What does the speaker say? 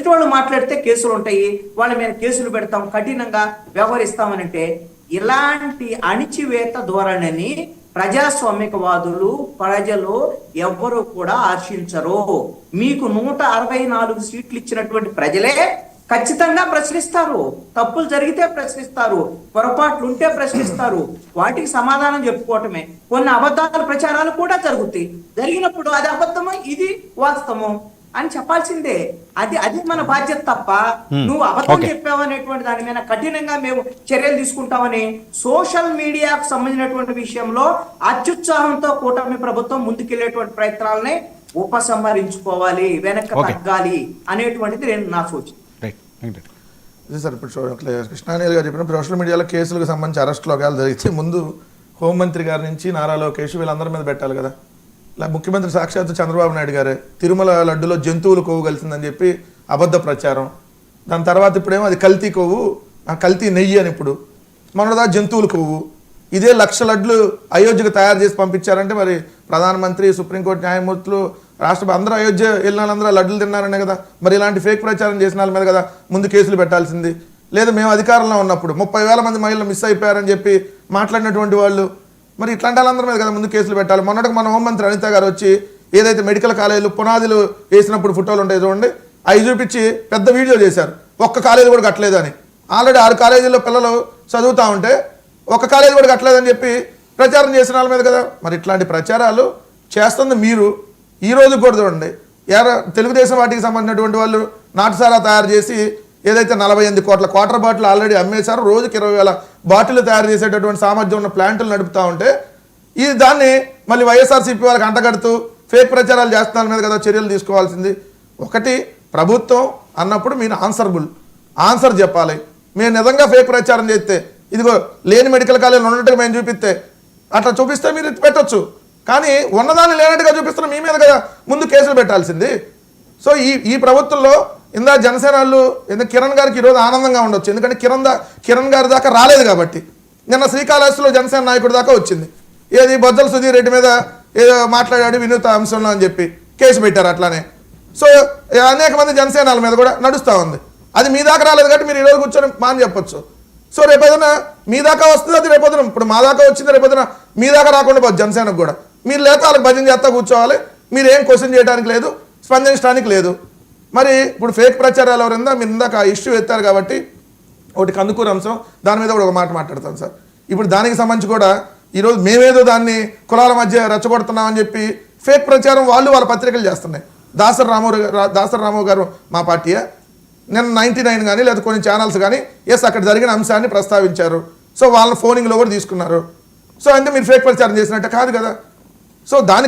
ఎదుటి వాళ్ళు మాట్లాడితే కేసులు ఉంటాయి, వాళ్ళ మీద కేసులు పెడతాం, కఠినంగా వ్యవహరిస్తామనంటే ఇలాంటి అణిచివేత ధోరణిని ప్రజాస్వామికవాదులు ప్రజలు ఎవ్వరూ కూడా ఆశించరు. మీకు 164 సీట్లు ఇచ్చినటువంటి ప్రజలే ఖచ్చితంగా ప్రశ్నిస్తారు. తప్పులు జరిగితే ప్రశ్నిస్తారు, పొరపాట్లు ఉంటే ప్రశ్నిస్తారు, వాటికి సమాధానం చెప్పుకోవటమే. కొన్ని అబద్ధాల ప్రచారాలు కూడా జరుగుతాయి, జరిగినప్పుడు అది అబద్ధమో ఇది వాస్తవం అని చెప్పాల్సిందే. అది మన బాధ్యత తప్ప నువ్వు అబద్ధం చెప్పావనేటువంటి దాని మీద కఠినంగా మేము చర్యలు తీసుకుంటామని సోషల్ మీడియాకు సంబంధించినటువంటి విషయంలో అత్యుత్సాహంతో కూటమి ప్రభుత్వం ముందుకెళ్లేటువంటి ప్రయత్నాలని ఉపసంహరించుకోవాలి, వెనక్కి తగ్గాలి అనేటువంటిది నేను నా సూచన. సార్ ఇప్పుడు కృష్ణానీల్ గారు చెప్పిన సోషల్ మీడియాలో కేసులకు సంబంధించి అరెస్టులు ఒకవేళ జరిగితే ముందు హోంమంత్రి గారి నుంచి నారా లోకేష్ వీళ్ళందరి మీద పెట్టాలి కదా. ఇలా ముఖ్యమంత్రి సాక్షాత్తు చంద్రబాబు నాయుడు గారే తిరుమల లడ్డులో జంతువులు కొవ్వు కలిసిందని చెప్పి అబద్ధ ప్రచారం, దాని తర్వాత ఇప్పుడేమో అది కల్తీ కొవ్వు, కల్తీ నెయ్యి అని, ఇప్పుడు మొన్నదా జంతువుల కొవ్వు. ఇదే 1,00,000 లడ్లు అయోధ్యకు తయారు చేసి పంపించారంటే మరి ప్రధానమంత్రి, సుప్రీంకోర్టు న్యాయమూర్తులు, రాష్ట్ర అందరూ అయోధ్య వెళ్ళిన వాళ్ళందరూ లడ్డులు తిన్నారనే కదా. మరి ఇలాంటి ఫేక్ ప్రచారం చేసిన వాళ్ళ మీద కదా ముందు కేసులు పెట్టాల్సింది. లేదు మేము అధికారంలో ఉన్నప్పుడు 30,000 మంది మహిళలు మిస్ అయిపోయారని చెప్పి మాట్లాడినటువంటి వాళ్ళు, మరి ఇట్లాంటి వాళ్ళందరి మీద కదా ముందు కేసులు పెట్టాలి. మొన్నటికి మన హోంమంత్రి అనిత గారు వచ్చి ఏదైతే మెడికల్ కాలేజీలు పునాదులు వేసినప్పుడు ఫోటోలు ఉంటాయి చూడండి, అవి చూపించి పెద్ద వీడియో చేశారు. ఒక్క కాలేజీ కూడా కట్టలేదు అని. ఆల్రెడీ 6 కాలేజీల్లో పిల్లలు చదువుతూ ఉంటే ఒక్క కాలేజీ కూడా కట్టలేదని చెప్పి ప్రచారం చేసిన వాళ్ళ మీద కదా. మరి ఇట్లాంటి ప్రచారాలు చేస్తుంది మీరు. ఈ రోజు కూడా చూడండి, తెలుగుదేశం పార్టీకి సంబంధించినటువంటి వాళ్ళు నాటుసారా తయారు చేసి ఏదైతే 48 కోట్ల క్వార్టర్ బాటిల్ ఆల్రెడీ అమ్మేశారు, రోజుకి 20,000 బాటిల్ తయారు చేసేటటువంటి సామర్థ్యం ఉన్న ప్లాంట్లు నడుపుతూ ఉంటే దాన్ని మళ్ళీ వైఎస్ఆర్సీపీ వాళ్ళకి అంటగడుతూ ఫేక్ ప్రచారాలు చేస్తున్న మీద కదా చర్యలు తీసుకోవాల్సింది. ఒకటి ప్రభుత్వం అన్నప్పుడు మీరు ఆన్సర్ చెప్పాలి. మీరు నిజంగా ఫేక్ ప్రచారం చేస్తే, ఇదిగో లేని మెడికల్ కాలేజీలు ఉన్నట్టుగా మేము చూపిస్తే, అట్లా చూపిస్తే మీరు పెట్టొచ్చు. కానీ ఉన్నదాన్ని లేనట్టుగా చూపిస్తున్న మీ మీద కదా ముందు కేసులు పెట్టాల్సింది. సో ఈ ప్రభుత్వంలో ఇందా జనసేన వాళ్ళు కిరణ్ గారికి ఈరోజు ఆనందంగా ఉండొచ్చు, ఎందుకంటే కిరణ్ గారి దాకా రాలేదు కాబట్టి. నిన్న శ్రీకాళహస్తిలో జనసేన నాయకుడి దాకా వచ్చింది. ఏది బొజ్జల సుధీర్ రెడ్డి మీద ఏదో మాట్లాడాడు వినూత్న అంశంలో అని చెప్పి కేసు పెట్టారు అట్లానే. సో అనేక మంది జనసేనల మీద కూడా నడుస్తూ ఉంది. అది మీ దాకా రాలేదు కాబట్టి మీరు ఈరోజు కూర్చొని మాని చెప్పొచ్చు. సో రేపొద్దున మీ దాకా వస్తుంది, అది రేపొద్దున ఇప్పుడు మా దాకా వచ్చింది, రేపొద్దున మీ దాకా రాకుండా పోదు జనసేనకు కూడా. మీరు లేక వాళ్ళకి భజన చేస్తా కూర్చోవాలి, మీరు ఏం క్వశ్చన్ చేయడానికి లేదు, స్పందించడానికి లేదు. మరి ఇప్పుడు ఫేక్ ప్రచారాలు ఎవరిందా మీరు ఇందాక ఆ ఇష్యూ ఎత్తారు కాబట్టి ఒకటి కందుకూరు అంశం, దాని మీద కూడా ఒక మాట మాట్లాడతాను సార్. ఇప్పుడు దానికి సంబంధించి కూడా ఈరోజు మేమేదో దాన్ని కులాల మధ్య రెచ్చగొడుతున్నామని చెప్పి ఫేక్ ప్రచారం వాళ్ళ పత్రికలు చేస్తున్నాయి. దాసరి రామారావు గారు మా పార్టీయే, నిన్న 99 కానీ లేదా కొన్ని ఛానల్స్ కానీ అక్కడ జరిగిన అంశాన్ని ప్రస్తావించారు. సో వాళ్ళ ఫోనింగ్లో కూడా తీసుకున్నారు. సో అంటే మీరు ఫేక్ ప్రచారం చేసినట్టే కాదు కదా. సో దాని